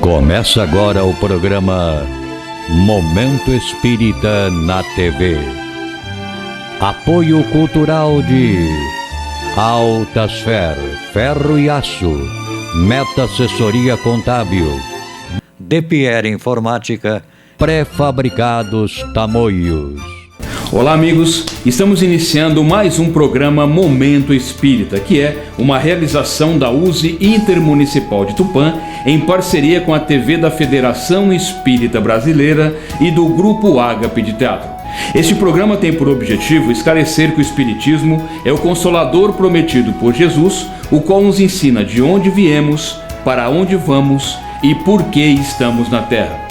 Começa agora o programa Momento Espírita na TV. Apoio cultural de Altasfer, Ferro e Aço, Meta Assessoria Contábil, De Pierre Informática, Pré-Fabricados Tamoios. Olá amigos, estamos iniciando mais um programa Momento Espírita, que é uma realização da USE Intermunicipal de Tupã, em parceria com a TV da Federação Espírita Brasileira e do Grupo Ágape de Teatro. Este programa tem por objetivo esclarecer que o Espiritismo é o Consolador prometido por Jesus, o qual nos ensina de onde viemos, para onde vamos e por que estamos na Terra.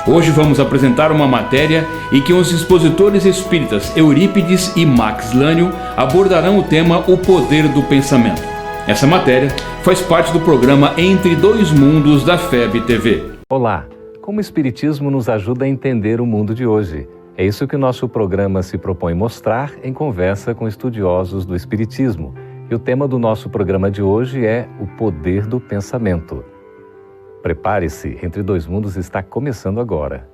Hoje vamos apresentar uma matéria em que os expositores espíritas Eurípides e Max Lânio abordarão o tema O Poder do Pensamento. Essa matéria faz parte do programa Entre Dois Mundos da FEB TV. Olá, como o Espiritismo nos ajuda a entender o mundo de hoje? É isso que o nosso programa se propõe mostrar em conversa com estudiosos do Espiritismo. E o tema do nosso programa de hoje é O Poder do Pensamento. Prepare-se, Entre Dois Mundos está começando agora.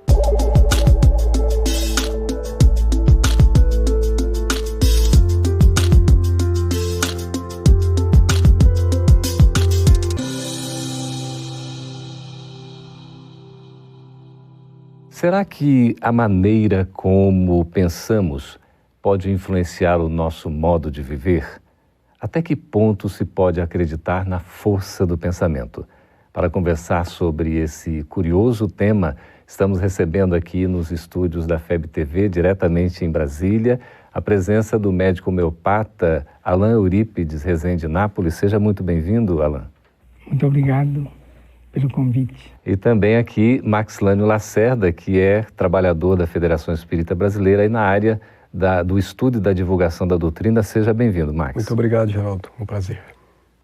Será que a maneira como pensamos pode influenciar o nosso modo de viver? Até que ponto se pode acreditar na força do pensamento? Para conversar sobre esse curioso tema, estamos recebendo aqui nos estúdios da FEB TV, diretamente em Brasília, a presença do médico homeopata Alain Eurípides Rezende Nápoles. Seja muito bem-vindo, Alain. Muito obrigado pelo convite. E também aqui Max Lânio Lacerda, que é trabalhador da Federação Espírita Brasileira e na área do estudo e da divulgação da doutrina. Seja bem-vindo, Max. Muito obrigado, Geraldo. Um prazer.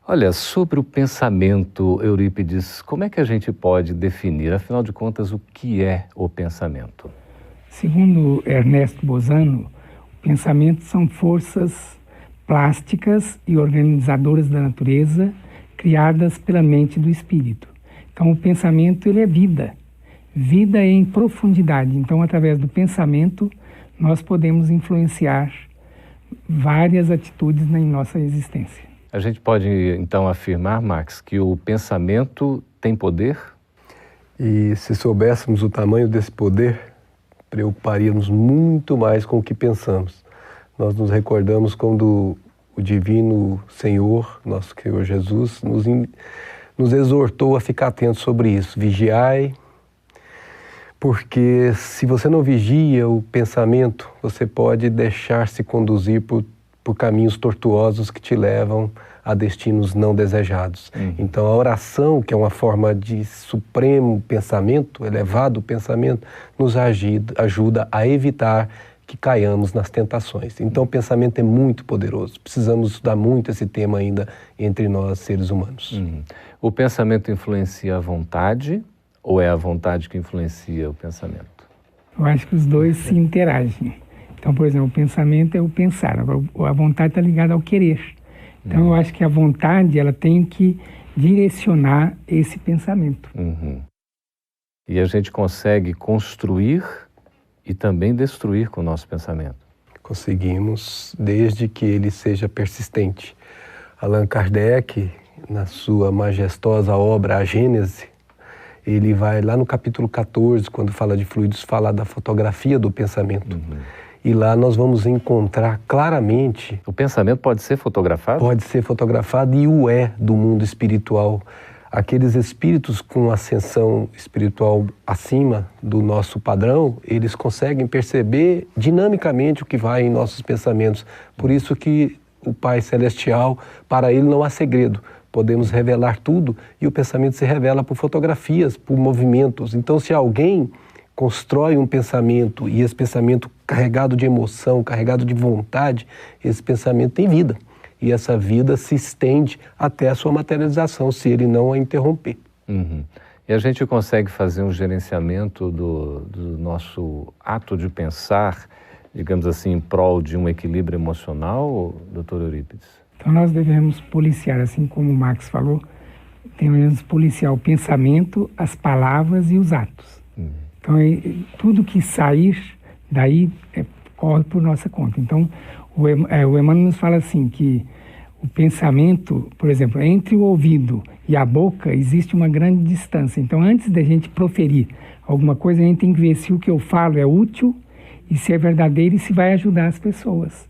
Olha, sobre o pensamento, Eurípides, como é que a gente pode definir, afinal de contas, o que é o pensamento? Segundo Ernesto Bozano, o pensamento são forças plásticas e organizadoras da natureza criadas pela mente do espírito. Então, o pensamento ele é vida. Vida é em profundidade. Então, através do pensamento, nós podemos influenciar várias atitudes na nossa existência. A gente pode, então, afirmar, Max, que o pensamento tem poder? E se soubéssemos o tamanho desse poder, preocuparíamos muito mais com o que pensamos. Nós nos recordamos quando o Divino Senhor, nosso Senhor Jesus, nos exortou a ficar atentos sobre isso. Vigiai, porque se você não vigia o pensamento, você pode deixar-se conduzir por caminhos tortuosos que te levam a destinos não desejados. Então a oração, que é uma forma de supremo pensamento, elevado pensamento, nos ajuda a evitar que caiamos nas tentações. Então o pensamento é muito poderoso. Precisamos estudar muito esse tema ainda entre nós, seres humanos. O pensamento influencia a vontade ou é a vontade que influencia o pensamento? Eu acho que os dois se interagem. Então, por exemplo, o pensamento é o pensar, a vontade está ligada ao querer. Então, eu acho que a vontade ela tem que direcionar esse pensamento. E a gente consegue construir e também destruir com o nosso pensamento? Conseguimos, desde que ele seja persistente. Allan Kardec, na sua majestosa obra A Gênese, ele vai lá no capítulo 14, quando fala de fluidos, falar da fotografia do pensamento. E lá nós vamos encontrar claramente... O pensamento pode ser fotografado? Pode ser fotografado e o é do mundo espiritual. Aqueles espíritos com ascensão espiritual acima do nosso padrão, eles conseguem perceber dinamicamente o que vai em nossos pensamentos. Por isso que o Pai Celestial, para ele não há segredo. Podemos revelar tudo e o pensamento se revela por fotografias, por movimentos. Então, se alguém constrói um pensamento e esse pensamento carregado de emoção, carregado de vontade, esse pensamento tem vida. E essa vida se estende até a sua materialização, se ele não a interromper. E a gente consegue fazer um gerenciamento do nosso ato de pensar, digamos assim, em prol de um equilíbrio emocional, doutor Eurípides? Então nós devemos policiar, assim como o Max falou, devemos policiar o pensamento, as palavras e os atos. Então, tudo que sair daí corre por nossa conta. Então, o Emmanuel nos fala assim, que o pensamento, por exemplo, entre o ouvido e a boca existe uma grande distância. Então, antes da gente proferir alguma coisa, a gente tem que ver se o que eu falo é útil e se é verdadeiro e se vai ajudar as pessoas.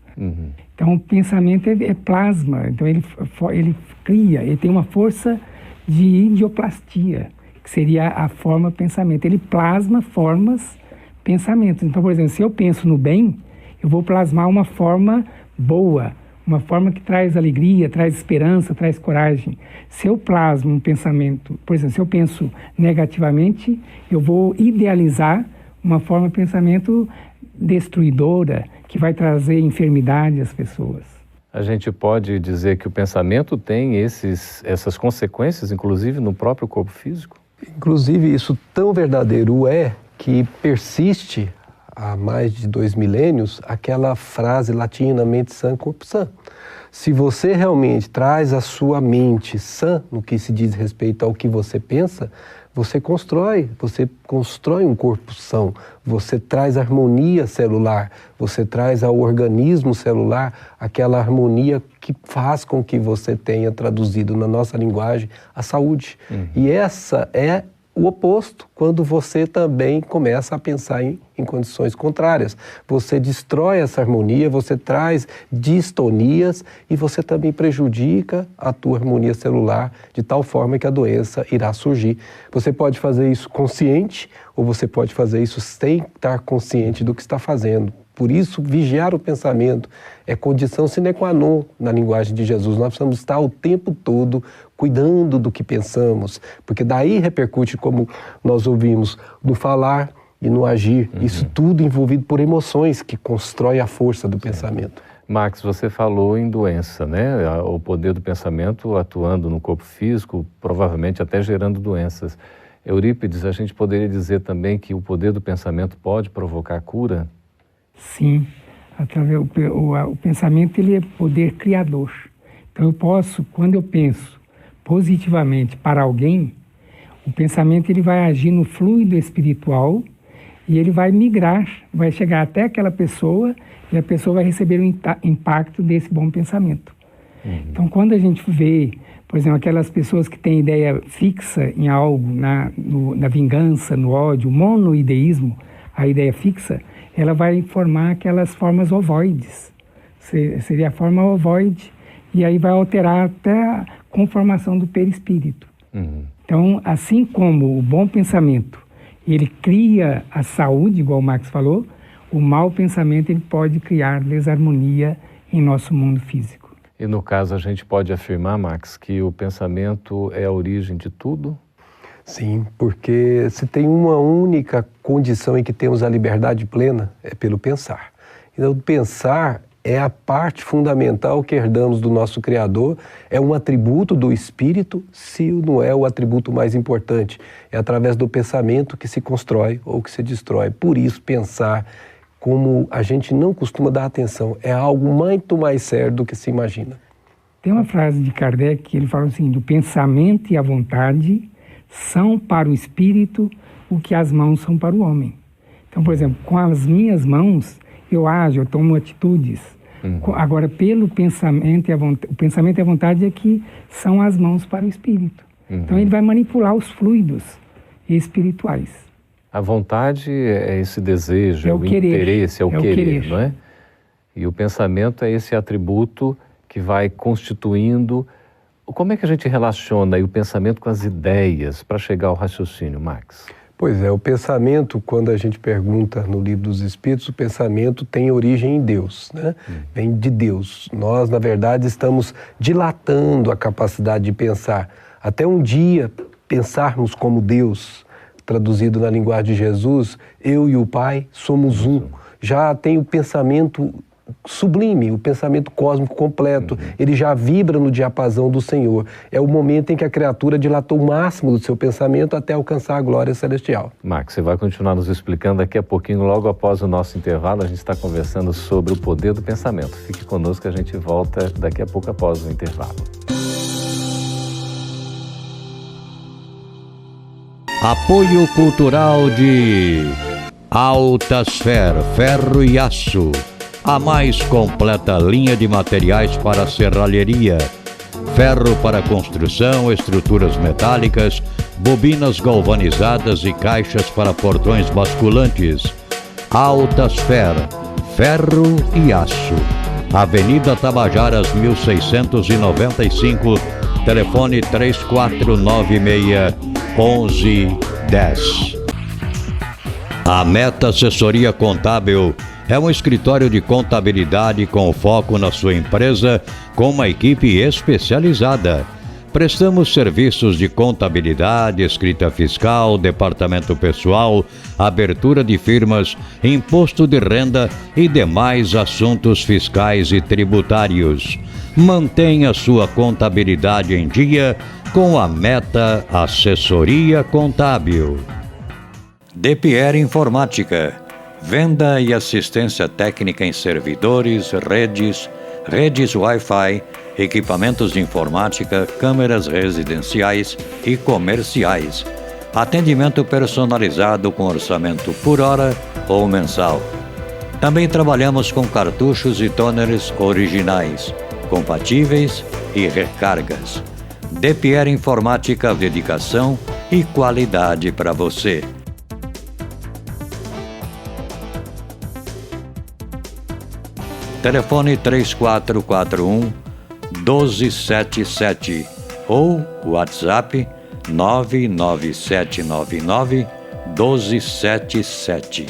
Então, o pensamento é plasma. Então, ele cria, ele tem uma força de idioplastia, que seria a forma pensamento. Ele plasma formas, pensamentos. Então, por exemplo, se eu penso no bem, eu vou plasmar uma forma boa, uma forma que traz alegria, traz esperança, traz coragem. Se eu plasmo um pensamento, por exemplo, se eu penso negativamente, eu vou idealizar uma forma de pensamento destruidora, que vai trazer enfermidade às pessoas. A gente pode dizer que o pensamento tem essas consequências, inclusive no próprio corpo físico? Inclusive, isso tão verdadeiro é que persiste há mais de 2 milênios aquela frase latina, mente sã, corpo sã. Se você realmente traz a sua mente sã no que se diz respeito ao que você pensa, você constrói um corpo são, você traz harmonia celular, você traz ao organismo celular aquela harmonia que faz com que você tenha traduzido na nossa linguagem a saúde. E essa é o oposto, quando você também começa a pensar em condições contrárias. Você destrói essa harmonia, você traz distonias e você também prejudica a tua harmonia celular de tal forma que a doença irá surgir. Você pode fazer isso consciente ou você pode fazer isso sem estar consciente do que está fazendo. Por isso, vigiar o pensamento é condição sine qua non na linguagem de Jesus. Nós precisamos estar o tempo todo cuidando do que pensamos, porque daí repercute, como nós ouvimos, no falar e no agir. Isso tudo envolvido por emoções que constrói a força do pensamento. Max, você falou em doença, né? O poder do pensamento atuando no corpo físico, provavelmente até gerando doenças. Eurípides, a gente poderia dizer também que o poder do pensamento pode provocar cura? Sim, o pensamento ele é poder criador. Então eu posso, quando eu penso positivamente para alguém, o pensamento ele vai agir no fluido espiritual e ele vai migrar, vai chegar até aquela pessoa e a pessoa vai receber o impacto desse bom pensamento. Então quando a gente vê, por exemplo, aquelas pessoas que têm ideia fixa em algo, na vingança, no ódio, o monoideísmo, a ideia fixa, ela vai formar aquelas formas ovoides. Seria a forma ovoide, e aí vai alterar até a conformação do perispírito. Então, assim como o bom pensamento, ele cria a saúde, igual o Max falou, o mau pensamento ele pode criar desarmonia em nosso mundo físico. E no caso, a gente pode afirmar, Max, que o pensamento é a origem de tudo? Sim, porque se tem uma única condição em que temos a liberdade plena, é pelo pensar. Então, pensar é a parte fundamental que herdamos do nosso Criador, é um atributo do Espírito, se não é o atributo mais importante. É através do pensamento que se constrói ou que se destrói. Por isso, pensar, como a gente não costuma dar atenção, é algo muito mais sério do que se imagina. Tem uma frase de Kardec que ele fala assim, o pensamento e a vontade são para o espírito o que as mãos são para o homem. Então, por exemplo, com as minhas mãos, eu ajo, eu tomo atitudes. Agora, pelo pensamento o pensamento e a vontade é que são as mãos para o espírito. Então, ele vai manipular os fluidos espirituais. A vontade é esse desejo, é o querer, interesse, é o querer, não é? E o pensamento é esse atributo que vai constituindo. Como é que a gente relaciona aí o pensamento com as ideias para chegar ao raciocínio, Max? Pois é, o pensamento, quando a gente pergunta no Livro dos Espíritos, o pensamento tem origem em Deus, né? Vem de Deus. Nós, na verdade, estamos dilatando a capacidade de pensar. Até um dia pensarmos como Deus, traduzido na linguagem de Jesus, eu e o Pai somos um. Já tem o pensamento sublime, o pensamento cósmico completo, ele já vibra no diapasão do Senhor. É o momento em que a criatura dilatou o máximo do seu pensamento até alcançar a glória celestial. Max, você vai continuar nos explicando daqui a pouquinho, logo após o nosso intervalo, a gente está conversando sobre o poder do pensamento. Fique conosco que a gente volta daqui a pouco após o intervalo. Apoio cultural de Altasfer Ferro e Aço, a mais completa linha de materiais para serralheria. Ferro para construção, estruturas metálicas, bobinas galvanizadas e caixas para portões basculantes. Altasfer Ferro e Aço, Avenida Tabajaras 1695, telefone 3496-1110. A Meta Assessoria Contábil é um escritório de contabilidade com foco na sua empresa, com uma equipe especializada. Prestamos serviços de contabilidade, escrita fiscal, departamento pessoal, abertura de firmas, imposto de renda e demais assuntos fiscais e tributários. Mantenha sua contabilidade em dia com a Meta Assessoria Contábil. DPR Informática. Venda e assistência técnica em servidores, redes Wi-Fi, equipamentos de informática, câmeras residenciais e comerciais. Atendimento personalizado com orçamento por hora ou mensal. Também trabalhamos com cartuchos e toners originais, compatíveis e recargas. DPR Informática, dedicação e qualidade para você. Telefone 3441-1277 ou WhatsApp 99799-1277.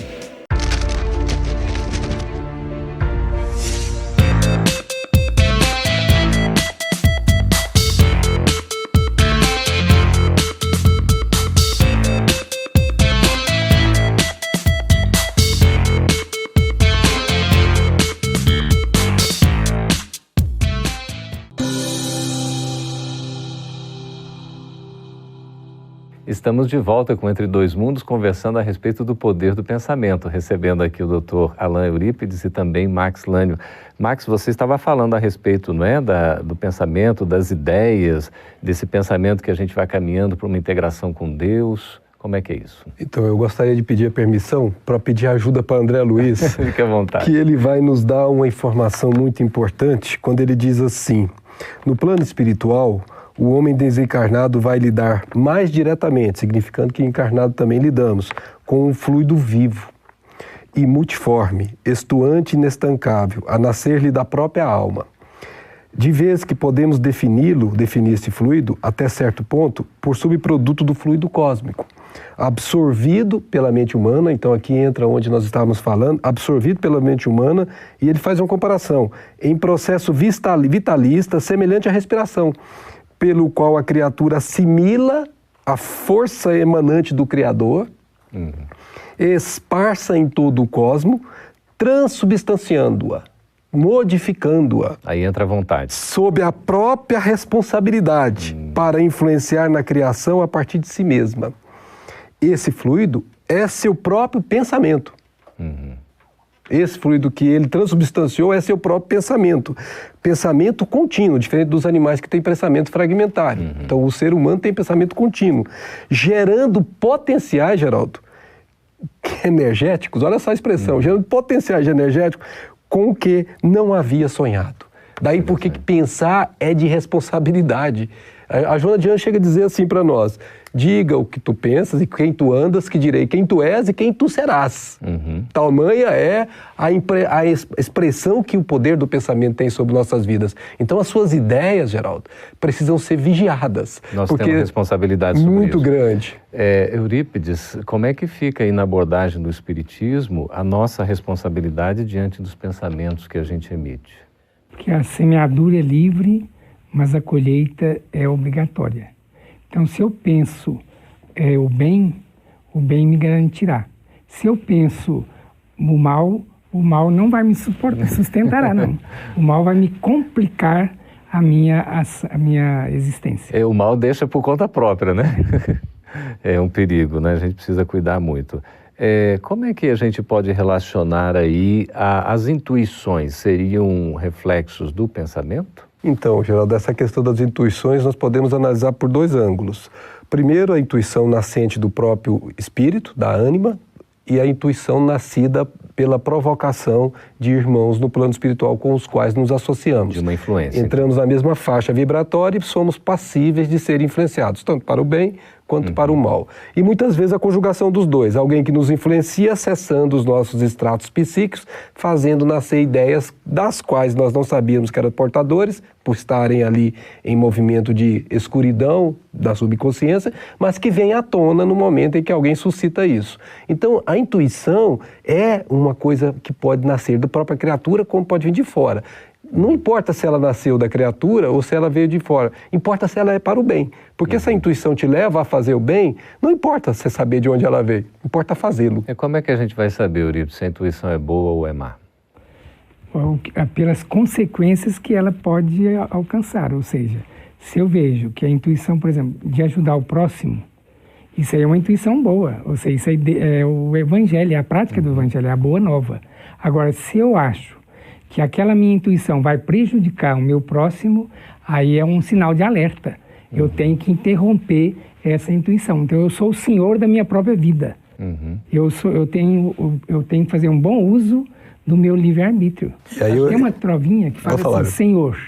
Estamos de volta com Entre Dois Mundos, conversando a respeito do poder do pensamento, recebendo aqui o Dr. Alain Eurípides e também Max Lânio. Max, você estava falando a respeito, não é, do pensamento, das ideias, desse pensamento que a gente vai caminhando para uma integração com Deus. Como é que é isso? Então, eu gostaria de pedir a permissão para pedir ajuda para André Luiz. Fique à vontade. Que ele vai nos dar uma informação muito importante quando ele diz assim: no plano espiritual, o homem desencarnado vai lidar mais diretamente, significando que encarnado também lidamos, com um fluido vivo e multiforme, estuante e inestancável, a nascer-lhe da própria alma. De vez que podemos definir esse fluido, até certo ponto, por subproduto do fluido cósmico, absorvido pela mente humana. Então aqui entra onde nós estávamos falando, absorvido pela mente humana, e ele faz uma comparação, em processo vitalista semelhante à respiração, pelo qual a criatura assimila a força emanante do Criador, esparsa em todo o cosmo, transubstanciando-a, modificando-a. Aí entra a vontade. Sob a própria responsabilidade para influenciar na criação a partir de si mesma. Esse fluido é seu próprio pensamento. Esse fluido que ele transubstanciou é seu próprio pensamento. Pensamento contínuo, diferente dos animais que têm pensamento fragmentário. Então, o ser humano tem pensamento contínuo, gerando potenciais, Geraldo, energéticos, olha essa expressão, gerando potenciais energéticos com o que não havia sonhado. Daí porque que pensar é de responsabilidade. A Joana de Anjos chega a dizer assim para nós: diga o que tu pensas e quem tu andas, que direi quem tu és e quem tu serás. Tamanha é a expressão que o poder do pensamento tem sobre nossas vidas. Então as suas ideias, Geraldo, precisam ser vigiadas. Nós temos responsabilidade sobre muito isso. grande. Eurípides, como é que fica aí na abordagem do Espiritismo a nossa responsabilidade diante dos pensamentos que a gente emite? Porque a semeadura é livre, mas a colheita é obrigatória. Então, se eu penso o bem me garantirá. Se eu penso o mal não vai me sustentará, não. O mal vai me complicar a minha existência. O mal deixa por conta própria, né? É um perigo, né? A gente precisa cuidar muito. Como é que a gente pode relacionar aí as intuições? Seriam reflexos do pensamento? Então, Geraldo, essa questão das intuições nós podemos analisar por dois ângulos. Primeiro, a intuição nascente do próprio espírito, da ânima, e a intuição nascida pela provocação de irmãos no plano espiritual com os quais nos associamos. De uma influência. Entramos na mesma faixa vibratória e somos passíveis de ser influenciados, tanto para o bem quanto para o mal. E muitas vezes a conjugação dos dois, alguém que nos influencia acessando os nossos estratos psíquicos, fazendo nascer ideias das quais nós não sabíamos que eram portadores, por estarem ali em movimento de escuridão da subconsciência, mas que vem à tona no momento em que alguém suscita isso. Então, a intuição é uma coisa que pode nascer da própria criatura, como pode vir de fora. Não importa se ela nasceu da criatura ou se ela veio de fora, importa se ela é para o bem. Porque se a intuição te leva a fazer o bem, não importa você saber de onde ela veio, importa fazê-lo. E como é que a gente vai saber, Eurípides, se a intuição é boa ou é má? Pelas consequências que ela pode alcançar, ou seja, se eu vejo que a intuição, por exemplo, de ajudar o próximo, isso aí é uma intuição boa, ou seja, isso aí é o evangelho, é a prática do evangelho, é a boa nova. Agora, se eu acho que aquela minha intuição vai prejudicar o meu próximo, aí é um sinal de alerta. Eu tenho que interromper essa intuição. Então, eu sou o senhor da minha própria vida. Eu tenho que fazer um bom uso do meu livre-arbítrio. Tem uma provinha que fala assim, Senhor,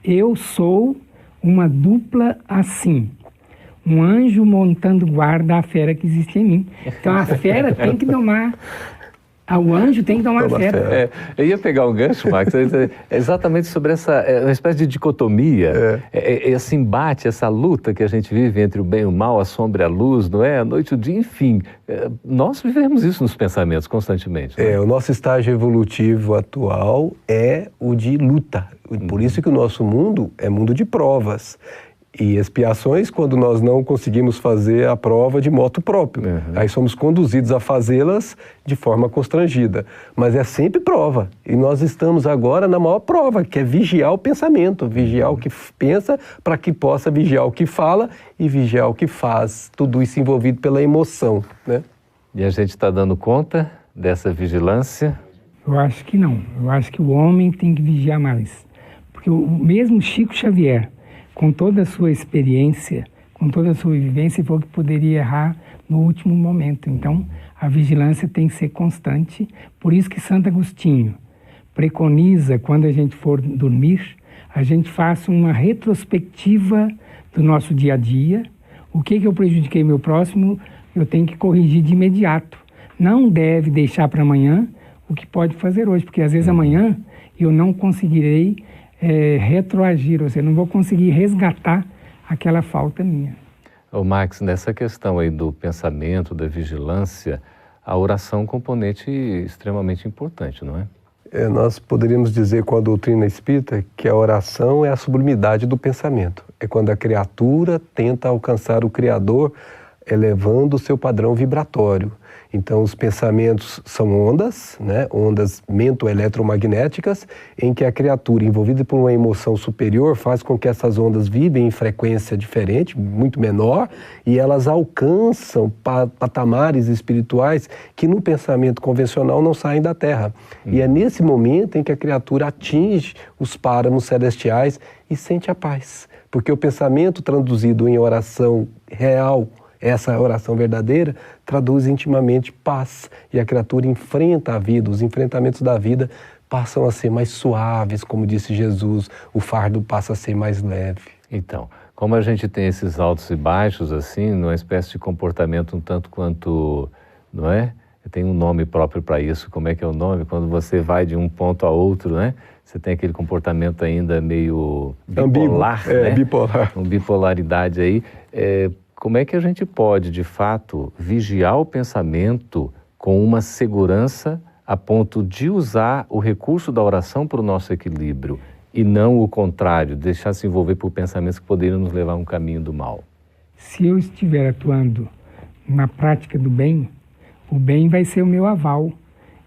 eu sou uma dupla assim. Um anjo montando guarda à fera que existe em mim. Então, a fera tem que domar... O anjo tem que tomar fé. Eu ia pegar um gancho, Max, exatamente sobre essa uma espécie de dicotomia, esse embate, essa luta que a gente vive entre o bem e o mal, a sombra e a luz, não é? A noite e o dia, enfim. Nós vivemos isso nos pensamentos constantemente. O nosso estágio evolutivo atual é o de luta. Por isso que o nosso mundo é mundo de provas. E expiações quando nós não conseguimos fazer a prova de moto próprio. Aí somos conduzidos a fazê-las de forma constrangida. Mas é sempre prova. E nós estamos agora na maior prova, que é vigiar o pensamento. Vigiar o que pensa para que possa vigiar o que fala e vigiar o que faz. Tudo isso envolvido pela emoção, né? E a gente está dando conta dessa vigilância? Eu acho que não. Eu acho que o homem tem que vigiar mais. Porque o mesmo Chico Xavier, com toda a sua experiência, com toda a sua vivência, falou que poderia errar no último momento. Então, a vigilância tem que ser constante. Por isso que Santo Agostinho preconiza, quando a gente for dormir, a gente faça uma retrospectiva do nosso dia a dia. O que eu prejudiquei meu próximo, eu tenho que corrigir de imediato. Não deve deixar para amanhã o que pode fazer hoje, porque às vezes amanhã eu não conseguirei retroagir, ou seja, não vou conseguir resgatar aquela falta minha. Max, nessa questão aí do pensamento, da vigilância, a oração é um componente extremamente importante, não é? Nós poderíamos dizer com a doutrina espírita que a oração é a sublimidade do pensamento. É quando a criatura tenta alcançar o Criador elevando o seu padrão vibratório. Então, os pensamentos são ondas, né? Ondas mento-eletromagnéticas, em que a criatura, envolvida por uma emoção superior, faz com que essas ondas vibrem em frequência diferente, muito menor, e elas alcançam patamares espirituais que no pensamento convencional não saem da Terra. E é nesse momento em que a criatura atinge os páramos celestiais e sente a paz. Porque o pensamento traduzido em oração real, essa oração verdadeira, traduz intimamente paz. E a criatura enfrenta a vida, os enfrentamentos da vida passam a ser mais suaves, como disse Jesus, o fardo passa a ser mais leve. Então, como a gente tem esses altos e baixos, assim, numa espécie de comportamento um tanto quanto, não é? Tem um nome próprio para isso. Como é que é o nome? Quando você vai de um ponto a outro, né? Você tem aquele comportamento ainda meio bipolar, né? Bipolar. Uma bipolaridade aí. Como é que a gente pode, de fato, vigiar o pensamento com uma segurança a ponto de usar o recurso da oração para o nosso equilíbrio e não o contrário, deixar se envolver por pensamentos que poderiam nos levar a um caminho do mal? Se eu estiver atuando na prática do bem, o bem vai ser o meu aval.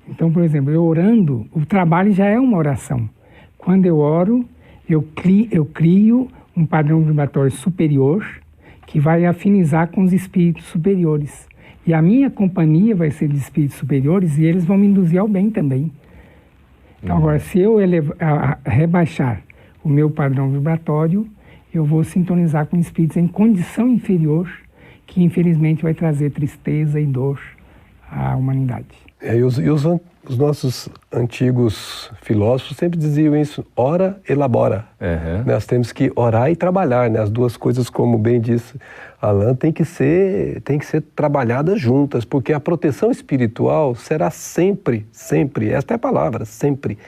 Então, por exemplo, eu orando, o trabalho já é uma oração. Quando eu oro, eu crio um padrão vibratório superior que vai afinizar com os espíritos superiores. E a minha companhia vai ser de espíritos superiores e eles vão me induzir ao bem também. Então, agora, se eu rebaixar o meu padrão vibratório, eu vou sintonizar com espíritos em condição inferior que infelizmente vai trazer tristeza e dor à humanidade. Os nossos antigos filósofos sempre diziam isso: ora, elabora. Nós temos que orar e trabalhar, né? As duas coisas, como bem disse Alain, tem que ser trabalhadas juntas, porque a proteção espiritual será sempre, esta é a palavra, sempre,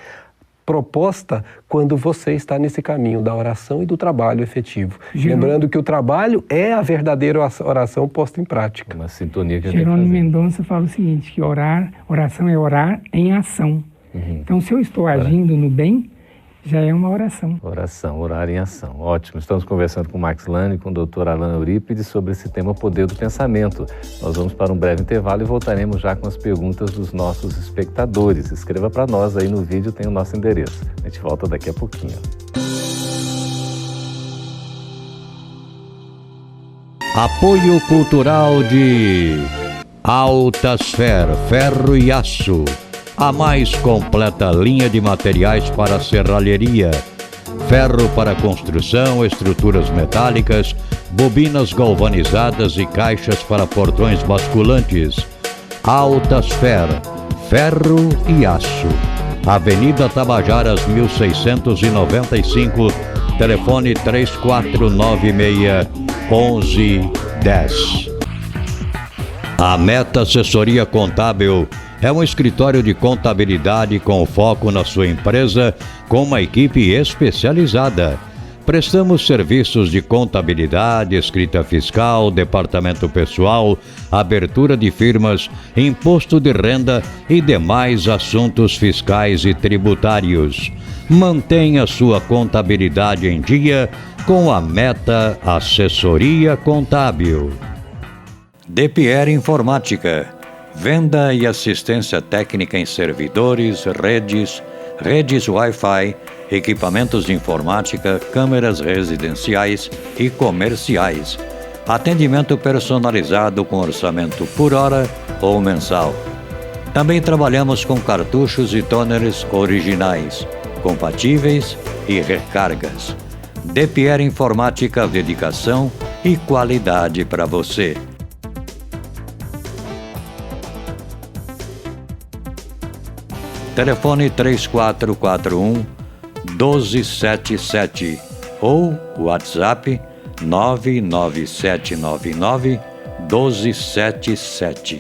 proposta quando você está nesse caminho da oração e do trabalho efetivo. Lembrando que o trabalho é a verdadeira oração posta em prática. Uma sintonia que Jerônimo Mendonça fala o seguinte, que oração é orar em ação. Então, se eu estou agindo no bem, já é uma oração. Oração, orar em ação. Ótimo. Estamos conversando com o Max Lane e com o Dr. Alain Eurípides sobre esse tema Poder do Pensamento. Nós vamos para um breve intervalo e voltaremos já com as perguntas dos nossos espectadores. Escreva para nós aí no vídeo, tem o nosso endereço. A gente volta daqui a pouquinho. Apoio cultural de Altasfer, ferro e aço. A mais completa linha de materiais para serralheria. Ferro para construção, estruturas metálicas, bobinas galvanizadas e caixas para portões basculantes. Altasfer, ferro e aço. Avenida Tabajaras, 1695, telefone 3496-1110. A Meta Assessoria Contábil é um escritório de contabilidade com foco na sua empresa, com uma equipe especializada. Prestamos serviços de contabilidade, escrita fiscal, departamento pessoal, abertura de firmas, imposto de renda e demais assuntos fiscais e tributários. Mantenha sua contabilidade em dia com a Meta Assessoria Contábil. DPR Informática. Venda e assistência técnica em servidores, redes Wi-Fi, equipamentos de informática, câmeras residenciais e comerciais. Atendimento personalizado com orçamento por hora ou mensal. Também trabalhamos com cartuchos e toners originais, compatíveis e recargas. DPR Informática, dedicação e qualidade para você. Telefone 3441-1277 ou WhatsApp 99799-1277.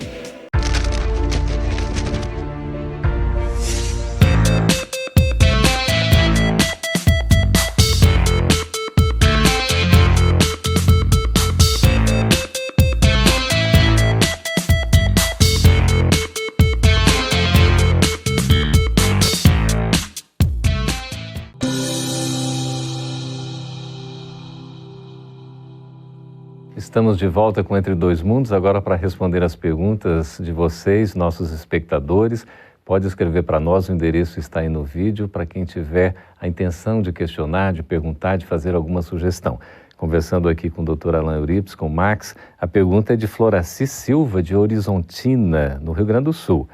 Estamos de volta com Entre Dois Mundos, agora para responder as perguntas de vocês, nossos espectadores. Pode escrever para nós, o endereço está aí no vídeo, para quem tiver a intenção de questionar, de perguntar, de fazer alguma sugestão. Conversando aqui com o Dr. Alain Eurípides, com o Max, a pergunta é de Floraci Silva, de Horizontina, no Rio Grande do Sul.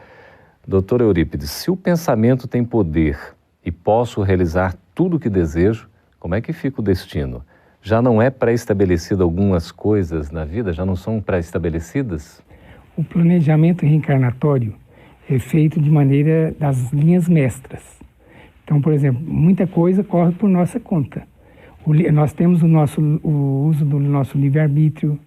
Dr. Eurípides, se o pensamento tem poder e posso realizar tudo o que desejo, como é que fica o destino? Já não é pré-estabelecido algumas coisas na vida? Já não são pré-estabelecidas? O planejamento reencarnatório é feito de maneira das linhas mestras. Então, por exemplo, muita coisa corre por nossa conta. Nós temos o uso do nosso livre-arbítrio.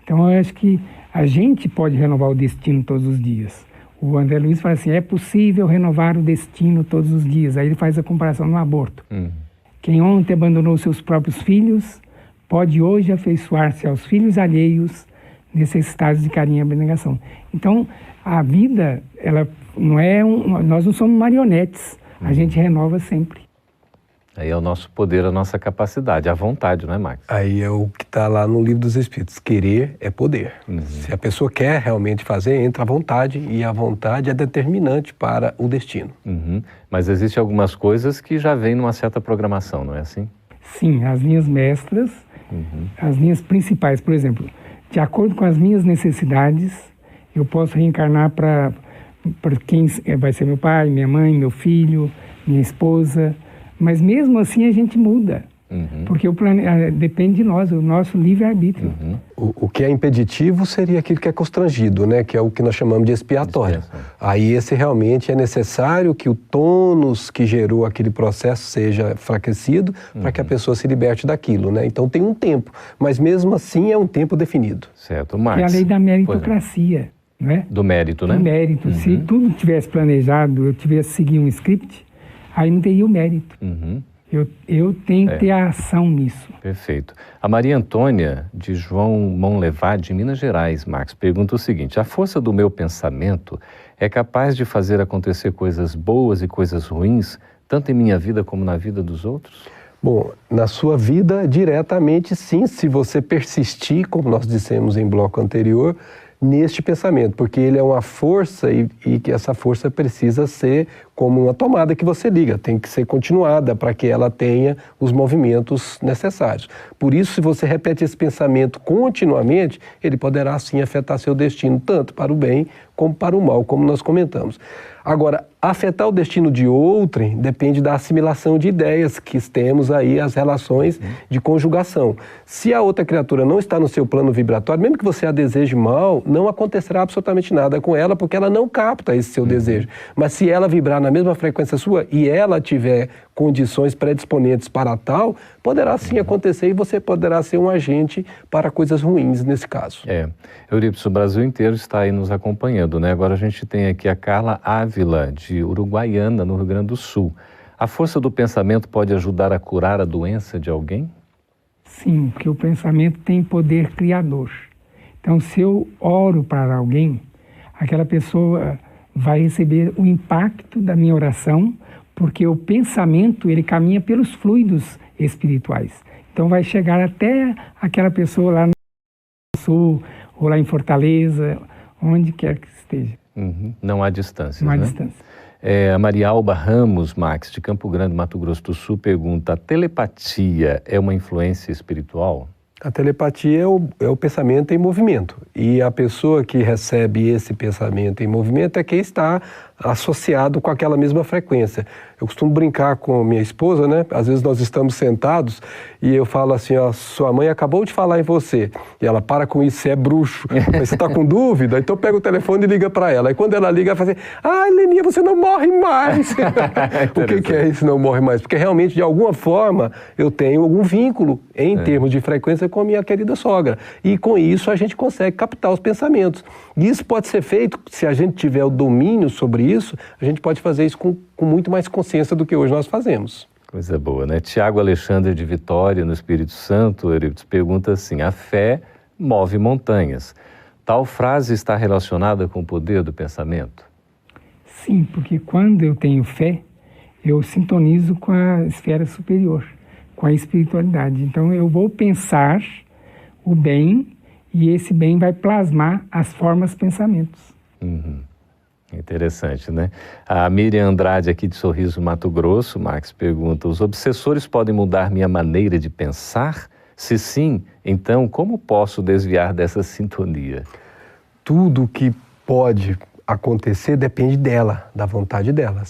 Então, eu acho que a gente pode renovar o destino todos os dias. O André Luiz fala assim, é possível renovar o destino todos os dias. Aí ele faz a comparação no aborto. Quem ontem abandonou seus próprios filhos, pode hoje afeiçoar-se aos filhos alheios, necessitados de carinho e abnegação. Então, a vida, ela não é nós não somos marionetes, a gente renova sempre. Aí é o nosso poder, a nossa capacidade, a vontade, não é, Max? Aí é o que está lá no Livro dos Espíritos, querer é poder. Se a pessoa quer realmente fazer, entra a vontade, e a vontade é determinante para o destino. Mas existem algumas coisas que já vêm numa certa programação, não é assim? Sim, as linhas mestras, as linhas principais, por exemplo, de acordo com as minhas necessidades, eu posso reencarnar para quem vai ser meu pai, minha mãe, meu filho, minha esposa. Mas mesmo assim a gente muda. Porque depende de nós, o nosso livre-arbítrio. O que é impeditivo seria aquilo que é constrangido, né? Que é o que nós chamamos de expiatório. Aí esse realmente é necessário que o tônus que gerou aquele processo seja enfraquecido para que a pessoa se liberte daquilo, né? Então tem um tempo, mas mesmo assim é um tempo definido. Certo, Marx. É a lei da meritocracia, não é? Do mérito, né? Do mérito. Se tudo tivesse planejado, eu tivesse seguido um script, aí não teria o mérito. Eu tenho que ter a ação nisso. Perfeito. A Maria Antônia, de João Monlevade, de Minas Gerais, Marx, pergunta o seguinte: a força do meu pensamento é capaz de fazer acontecer coisas boas e coisas ruins, tanto em minha vida como na vida dos outros? Bom, na sua vida, diretamente sim, se você persistir, como nós dissemos em bloco anterior, neste pensamento, porque ele é uma força e que essa força precisa ser como uma tomada que você liga, tem que ser continuada para que ela tenha os movimentos necessários. Por isso, se você repete esse pensamento continuamente, ele poderá sim afetar seu destino, tanto para o bem como para o mal, como nós comentamos. Agora, afetar o destino de outrem depende da assimilação de ideias que temos aí, as relações de conjugação. Se a outra criatura não está no seu plano vibratório, mesmo que você a deseje mal, não acontecerá absolutamente nada com ela, porque ela não capta esse seu desejo. Mas se ela vibrar na mesma frequência sua e ela tiver condições predisponentes para tal, poderá sim acontecer e você poderá ser um agente para coisas ruins nesse caso. Eurípides, o Brasil inteiro está aí nos acompanhando, né? Agora a gente tem aqui a Carla Ávila, de Uruguaiana, no Rio Grande do Sul. A força do pensamento pode ajudar a curar a doença de alguém? Sim, porque o pensamento tem poder criador. Então, se eu oro para alguém, aquela pessoa vai receber o impacto da minha oração, porque o pensamento, ele caminha pelos fluidos espirituais. Então, vai chegar até aquela pessoa lá no Sul, ou lá em Fortaleza, onde quer que esteja. Não há distância, Não há né? distância. A Maria Alba Ramos, Max, de Campo Grande, Mato Grosso do Sul, pergunta: a telepatia é uma influência espiritual? A telepatia é o pensamento em movimento. E a pessoa que recebe esse pensamento em movimento é quem está associado com aquela mesma frequência. Eu costumo brincar com minha esposa, né? Às vezes nós estamos sentados e eu falo assim, ó, sua mãe acabou de falar em você. E ela, para com isso, você é bruxo. Mas você está com dúvida? Então pega o telefone e liga para ela. E quando ela liga, ela fala assim, Leninha, você não morre mais. O que é isso, não morre mais? Porque realmente, de alguma forma, eu tenho algum vínculo em termos de frequência com a minha querida sogra. E com isso a gente consegue captar os pensamentos. E isso pode ser feito, se a gente tiver o domínio sobre isso, a gente pode fazer isso com muito mais consciência do que hoje nós fazemos. Coisa boa, né? Tiago Alexandre de Vitória, no Espírito Santo, Eurípides, pergunta assim: a fé move montanhas. Tal frase está relacionada com o poder do pensamento? Sim, porque quando eu tenho fé, eu sintonizo com a esfera superior, com a espiritualidade. Então eu vou pensar o bem e esse bem vai plasmar as formas pensamentos. Interessante, né? A Miriam Andrade, aqui de Sorriso, Mato Grosso, Max, pergunta: os obsessores podem mudar minha maneira de pensar? Se sim, então como posso desviar dessa sintonia? Tudo que pode acontecer depende dela, da vontade dela.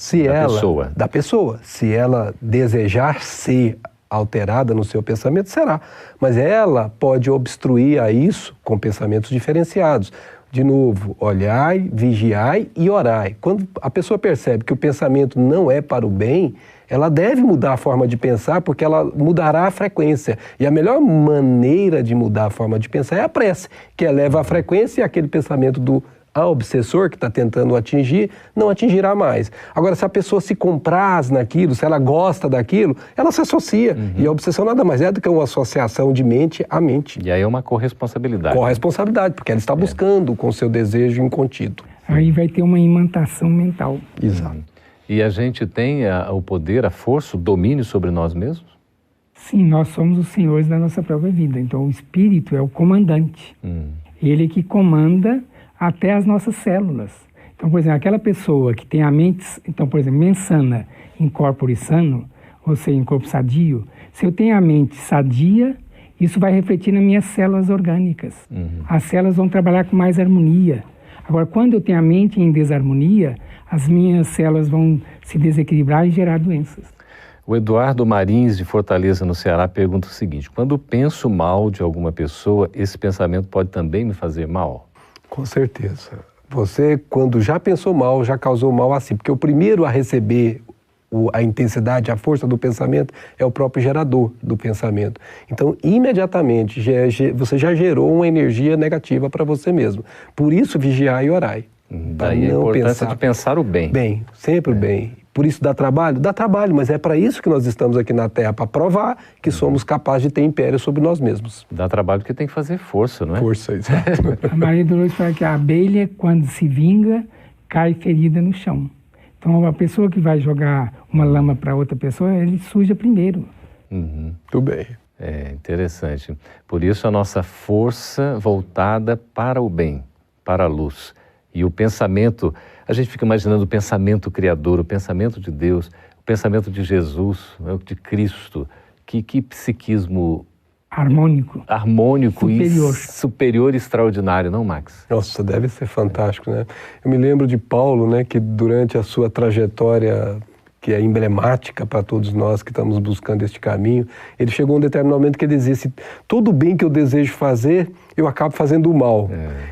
Da pessoa. Se ela desejar ser alterada no seu pensamento, será. Mas ela pode obstruir a isso com pensamentos diferenciados. De novo, olhai, vigiai e orai. Quando a pessoa percebe que o pensamento não é para o bem, ela deve mudar a forma de pensar, porque ela mudará a frequência. E a melhor maneira de mudar a forma de pensar é a prece, que eleva a frequência e aquele pensamento do obsessor que está tentando atingir, não atingirá mais. Agora, se a pessoa se compraz naquilo, se ela gosta daquilo, ela se associa. E a obsessão nada mais é do que uma associação de mente a mente. E aí é uma corresponsabilidade. Corresponsabilidade, porque ela está buscando com seu desejo incontido. Aí vai ter uma imantação mental. Exato. E a gente tem o poder, a força, o domínio sobre nós mesmos? Sim, nós somos os senhores da nossa própria vida. Então o espírito é o comandante. Ele que comanda até as nossas células. Então, por exemplo, aquela pessoa que tem a mente, então, por exemplo, mensana in corpore sano, ou seja, em corpo sadio, se eu tenho a mente sadia, isso vai refletir nas minhas células orgânicas. As células vão trabalhar com mais harmonia. Agora, quando eu tenho a mente em desarmonia, as minhas células vão se desequilibrar e gerar doenças. O Eduardo Marins, de Fortaleza, no Ceará, pergunta o seguinte: quando penso mal de alguma pessoa, esse pensamento pode também me fazer mal? Com certeza. Você, quando já pensou mal, já causou mal a si. Porque o primeiro a receber a intensidade, a força do pensamento é o próprio gerador do pensamento. Então, imediatamente, você já gerou uma energia negativa para você mesmo. Por isso, vigiai e orai. Daí a importância de pensar o bem. Bem, sempre o bem. Por isso dá trabalho? Dá trabalho, mas é para isso que nós estamos aqui na Terra, para provar que somos capazes de ter império sobre nós mesmos. Dá trabalho porque tem que fazer força, não é? Força, exato. A Maria Dolores fala que a abelha, quando se vinga, cai ferida no chão. Então, a pessoa que vai jogar uma lama para outra pessoa, ele suja primeiro. Muito bem. É interessante. Por isso, a nossa força voltada para o bem, para a luz. E o pensamento, a gente fica imaginando o pensamento criador, o pensamento de Deus, o pensamento de Jesus, de Cristo. Que psiquismo harmônico superior e extraordinário, não, Max? Nossa, deve ser fantástico, né? Eu me lembro de Paulo, né, que durante a sua trajetória, que é emblemática para todos nós que estamos buscando este caminho, ele chegou a um determinado momento que ele dizia assim: todo o bem que eu desejo fazer, eu acabo fazendo o mal.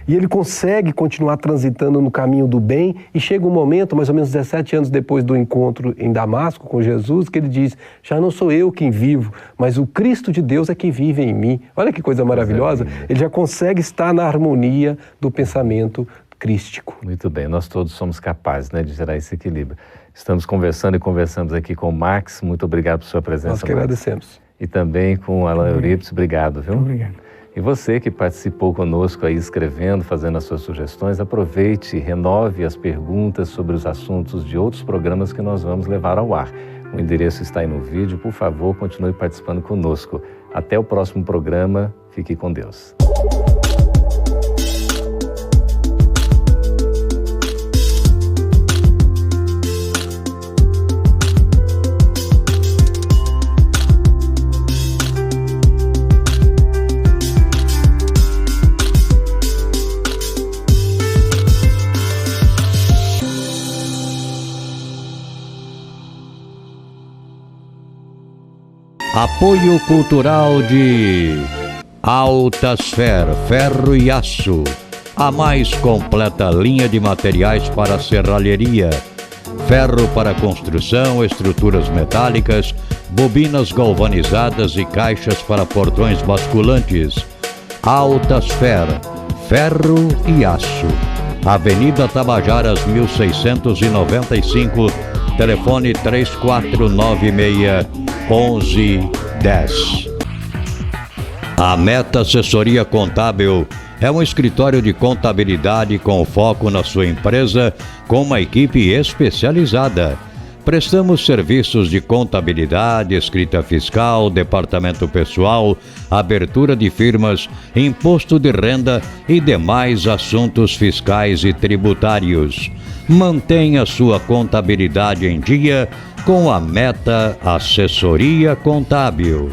E ele consegue continuar transitando no caminho do bem, e chega um momento, mais ou menos 17 anos depois do encontro em Damasco com Jesus, que ele diz: já não sou eu quem vivo, mas o Cristo de Deus é quem vive em mim. Olha que coisa maravilhosa. Ele já consegue estar na harmonia do pensamento crístico. Muito bem, nós todos somos capazes, né, de gerar esse equilíbrio. Estamos conversando e conversamos aqui com o Max. Muito obrigado por sua presença, Nós que agradecemos. E também com o Alan Eurípides. Obrigado, viu? Obrigado. E você que participou conosco aí, escrevendo, fazendo as suas sugestões, aproveite e renove as perguntas sobre os assuntos de outros programas que nós vamos levar ao ar. O endereço está aí no vídeo. Por favor, continue participando conosco. Até o próximo programa. Fique com Deus. Apoio cultural de Altasfer, ferro e aço. A mais completa linha de materiais para serralheria. Ferro para construção, estruturas metálicas, bobinas galvanizadas e caixas para portões basculantes. Altasfer, ferro e aço. Avenida Tabajaras 1695, telefone 3496-1110. A Meta Assessoria Contábil é um escritório de contabilidade com foco na sua empresa, com uma equipe especializada. Prestamos serviços de contabilidade, escrita fiscal, departamento pessoal, abertura de firmas, imposto de renda e demais assuntos fiscais e tributários. Mantenha sua contabilidade em dia com a Meta Assessoria Contábil.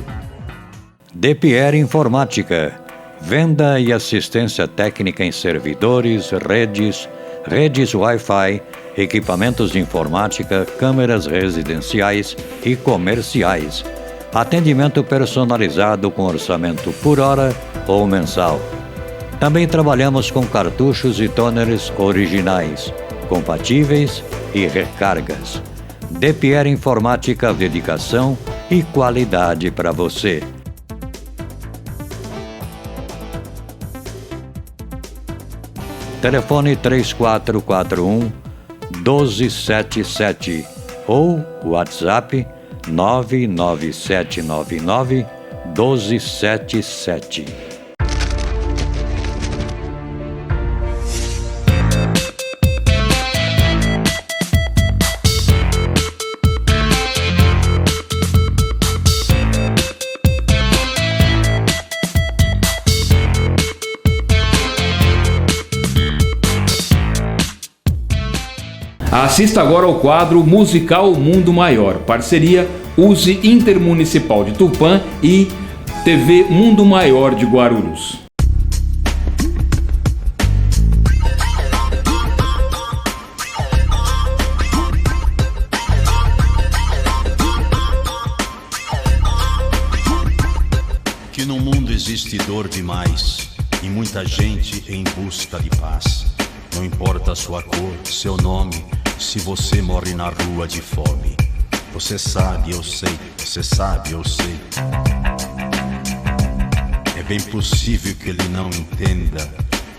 DePierre Informática. Venda e assistência técnica em servidores, redes Wi-Fi, equipamentos de informática, câmeras residenciais e comerciais. Atendimento personalizado com orçamento por hora ou mensal. Também trabalhamos com cartuchos e toners originais, compatíveis e recargas. DePierre Informática, dedicação e qualidade para você. Telefone 3441-1277 ou WhatsApp 99799-1277. Assista agora ao quadro Musical Mundo Maior, parceria USE Intermunicipal de Tupã e TV Mundo Maior de Guarulhos. demais e muita gente em busca de paz. Não importa a sua cor, seu nome, se você morre na rua de fome. Você sabe, eu sei, você sabe, eu sei. É bem possível que ele não entenda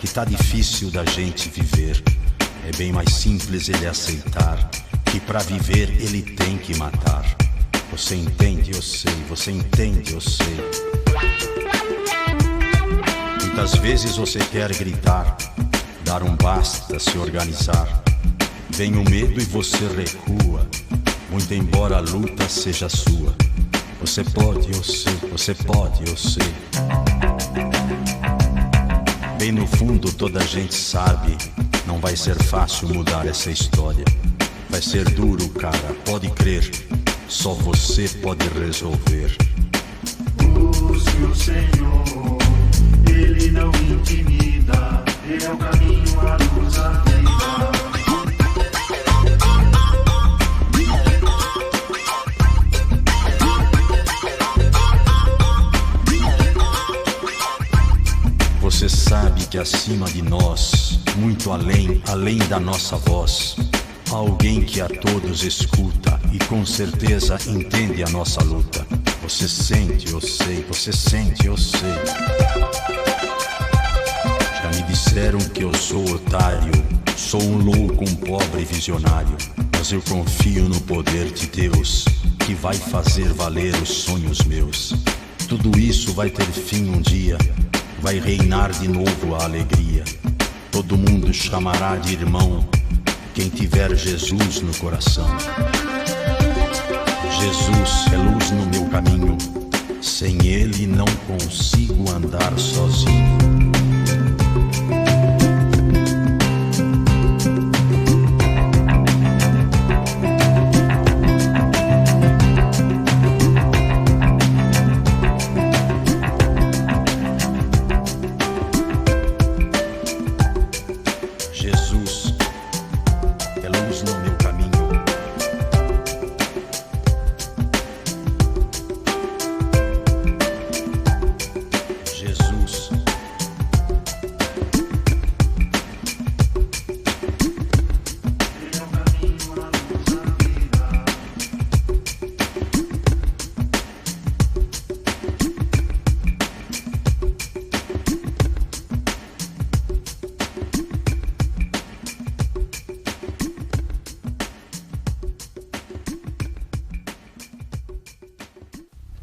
que tá difícil da gente viver. É bem mais simples ele aceitar que pra viver ele tem que matar. Você entende, eu sei, você entende, eu sei. Muitas vezes você quer gritar, dar um basta, se organizar. Vem o medo e você recua, muito embora a luta seja sua. Você pode, eu sei, você pode, eu sei. Bem no fundo toda a gente sabe, não vai ser fácil mudar essa história. Vai ser duro, cara, pode crer, só você pode resolver. Busque o Senhor, Ele não intimida, Ele é o caminho, a luz, a vida. Você sabe que acima de nós, muito além, além da nossa voz, há alguém que a todos escuta e com certeza entende a nossa luta. Você sente, eu sei, você sente, eu sei. Já me disseram que eu sou otário, sou um louco, um pobre visionário, mas eu confio no poder de Deus, que vai fazer valer os sonhos meus. Tudo isso vai ter fim um dia, vai reinar de novo a alegria. Todo mundo chamará de irmão quem tiver Jesus no coração. Jesus é luz no meu caminho, sem Ele não consigo andar sozinho.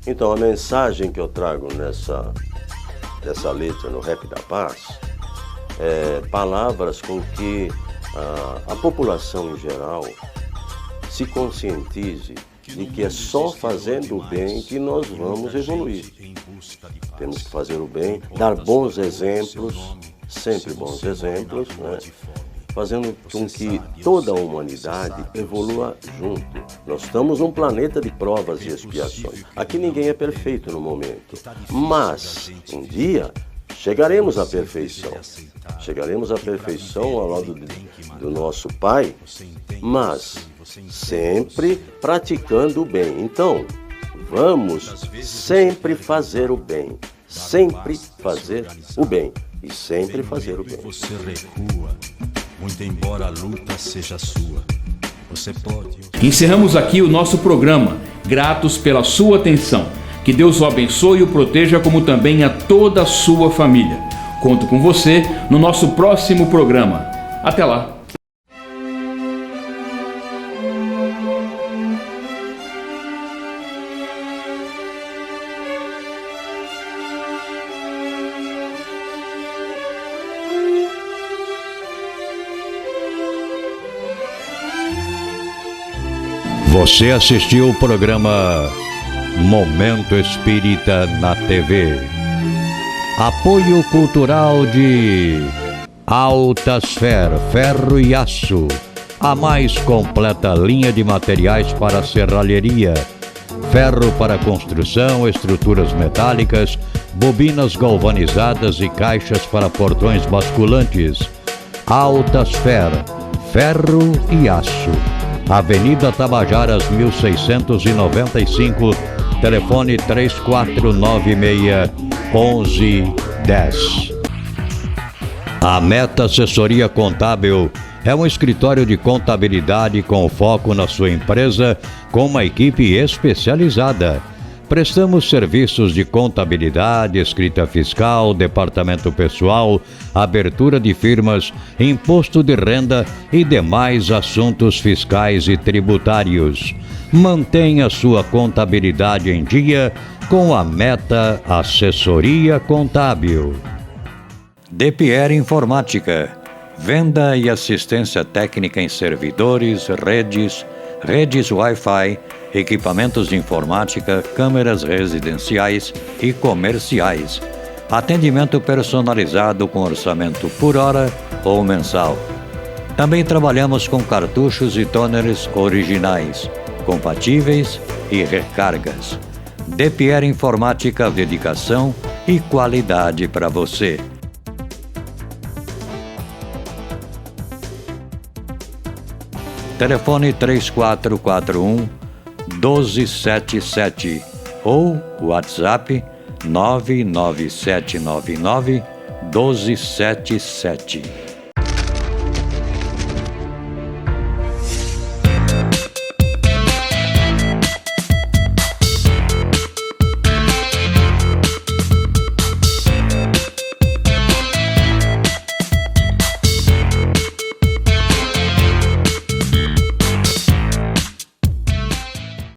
Então, a mensagem que eu trago nessa letra, no Rap da Paz, é palavras com que a população em geral se conscientize de que é só fazendo o bem que nós vamos evoluir. Temos que fazer o bem, dar bons exemplos, sempre bons exemplos, né? Fazendo com que toda a humanidade evolua junto. Nós estamos num planeta de provas e expiações. Aqui ninguém é perfeito no momento, mas um dia chegaremos à perfeição. Chegaremos à perfeição ao lado do nosso Pai, mas sempre praticando o bem. Então, vamos sempre fazer o bem, sempre fazer o bem e sempre fazer o bem. Você recua, muito embora a luta seja sua. Você pode. Encerramos aqui o nosso programa, gratos pela sua atenção. Que Deus o abençoe e o proteja, como também a toda a sua família. Conto com você no nosso próximo programa. Até lá! Você assistiu o programa Momento Espírita na TV. Apoio cultural de Altasfer, Ferro e Aço, a mais completa linha de materiais para serralheria, ferro para construção, estruturas metálicas, bobinas galvanizadas e caixas para portões basculantes. Altasfer, Ferro e Aço. Avenida Tabajaras 1695, telefone 3496-1110. 10. A Meta Assessoria Contábil é um escritório de contabilidade com foco na sua empresa, com uma equipe especializada. Prestamos serviços de contabilidade, escrita fiscal, departamento pessoal, abertura de firmas, imposto de renda e demais assuntos fiscais e tributários. Mantenha sua contabilidade em dia com a Meta Assessoria Contábil. DePierre Informática. Venda e assistência técnica em servidores, redes Wi-Fi, equipamentos de informática, câmeras residenciais e comerciais. Atendimento personalizado com orçamento por hora ou mensal. Também trabalhamos com cartuchos e toners originais, compatíveis e recargas. DePierre Informática, dedicação e qualidade para você. Telefone 3441-1277 ou WhatsApp 99799-1277.